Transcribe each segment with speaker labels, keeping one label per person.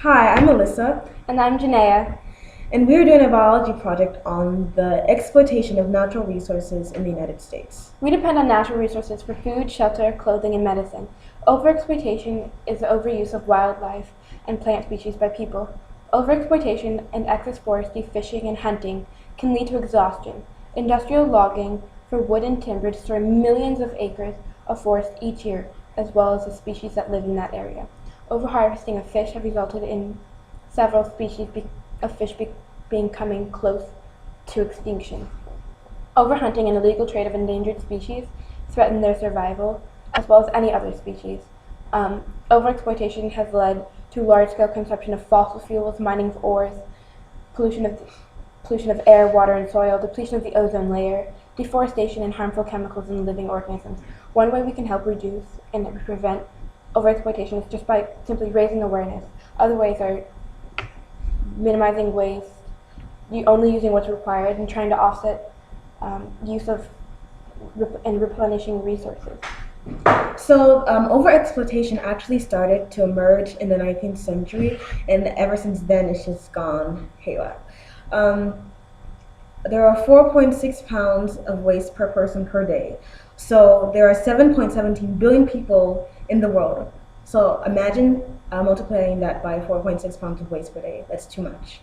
Speaker 1: Hi, I'm Melissa,
Speaker 2: And I'm Janaea.
Speaker 1: and we're doing a biology project on the exploitation of natural resources in the United States.
Speaker 2: We depend on natural resources for food, shelter, clothing, and medicine. Overexploitation is the overuse of wildlife and plant species by people. Overexploitation and excess forestry, fishing, and hunting can lead to exhaustion. Industrial logging for wood and timber destroy millions of acres of forest each year, as well as the species that live in that area. Overharvesting of fish have resulted in several species of fish being coming close to extinction. Overhunting and illegal trade of endangered species threaten their survival, as well as any other species. Overexploitation has led to large-scale consumption of fossil fuels, mining of ores, pollution of air, water, and soil, depletion of the ozone layer, deforestation, and harmful chemicals in living organisms. One way we can help reduce and prevent overexploitation is just by simply raising awareness. Other ways are minimizing waste, only using what's required, and trying to offset use of and replenishing resources.
Speaker 1: So, overexploitation actually started to emerge in the 19th century, and ever since then, it's just gone haywire. Um, there are 4.6 pounds of waste per person per day. So, there are 7.17 billion people in the world. So, imagine multiplying that by 4.6 pounds of waste per day. That's too much.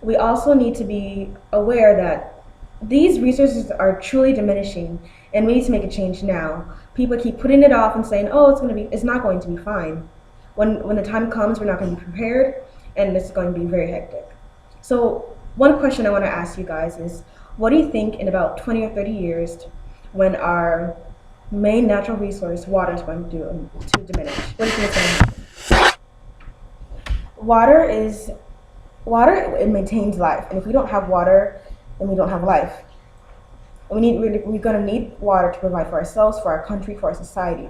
Speaker 1: We also need to be aware that these resources are truly diminishing, and we need to make a change now. People keep putting it off and saying, "Oh, it's not going to be fine." When the time comes, we're not going to be prepared, and it's going to be very hectic. So, one question I want to ask you guys is, what do you think in about 20 or 30 years, when our main natural resource, water, is going to diminish? What do you think is going to happen? Water is water. It maintains life, and if we don't have water, then we don't have life. We're going to need water to provide for ourselves, for our country, for our society.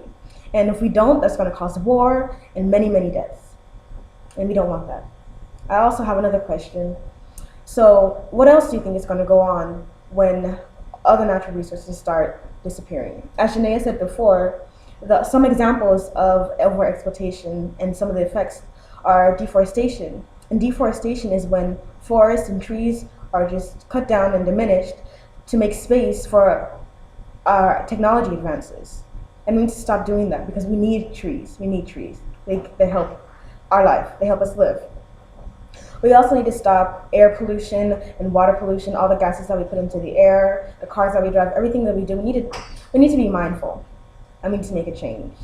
Speaker 1: And if we don't, that's going to cause war and many, many deaths. And we don't want that. I also have another question. So, what else do you think is going to go on when other natural resources start disappearing? As Janaea said before, some examples of overexploitation and some of the effects are deforestation. And deforestation is when forests and trees are just cut down and diminished to make space for our technology advances. And we need to stop doing that because we need trees. We need trees. They help our life. They help us live. We also need to stop air pollution and water pollution, all the gases that we put into the air, the cars that we drive, everything that we do. We need to be mindful, and we need to make a change.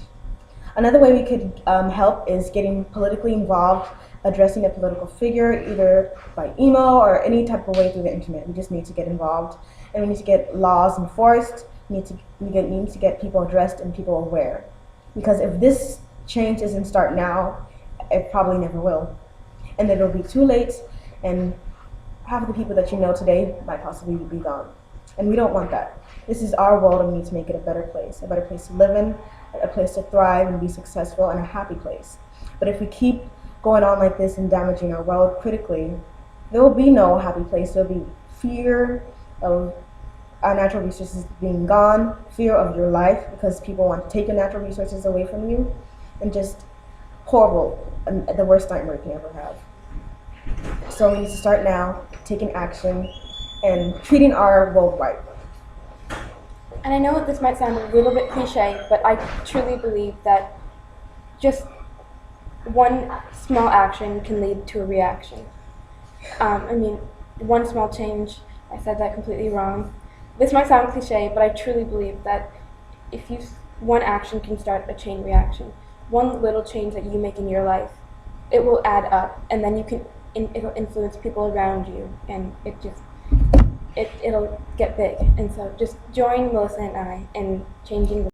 Speaker 1: Another way we could help is getting politically involved, addressing a political figure, either by email or any type of way through the internet. We just need to get involved, and we need to get laws enforced. We need to get people addressed and people aware. Because if this change doesn't start now, it probably never will. And then it'll be too late, and half of the people that you know today might possibly be gone. And we don't want that. This is our world, and we need to make it a better place to live in, a place to thrive and be successful, and a happy place. But if we keep going on like this and damaging our world critically, there will be no happy place. There will be fear of our natural resources being gone, fear of your life because people want to take your natural resources away from you, and just horrible, and the worst nightmare you can ever have. So we need to start now, taking action, and treating our world right.
Speaker 2: And I know this might sound a little bit cliche, but I truly believe that just one small action can lead to a reaction. One small change, I said that completely wrong. This might sound cliche, but I truly believe that one action can start a chain reaction. One little change that you make in your life, it will add up, and then it'll influence people around you, and it'll get big. And so just join Melissa and I in changing the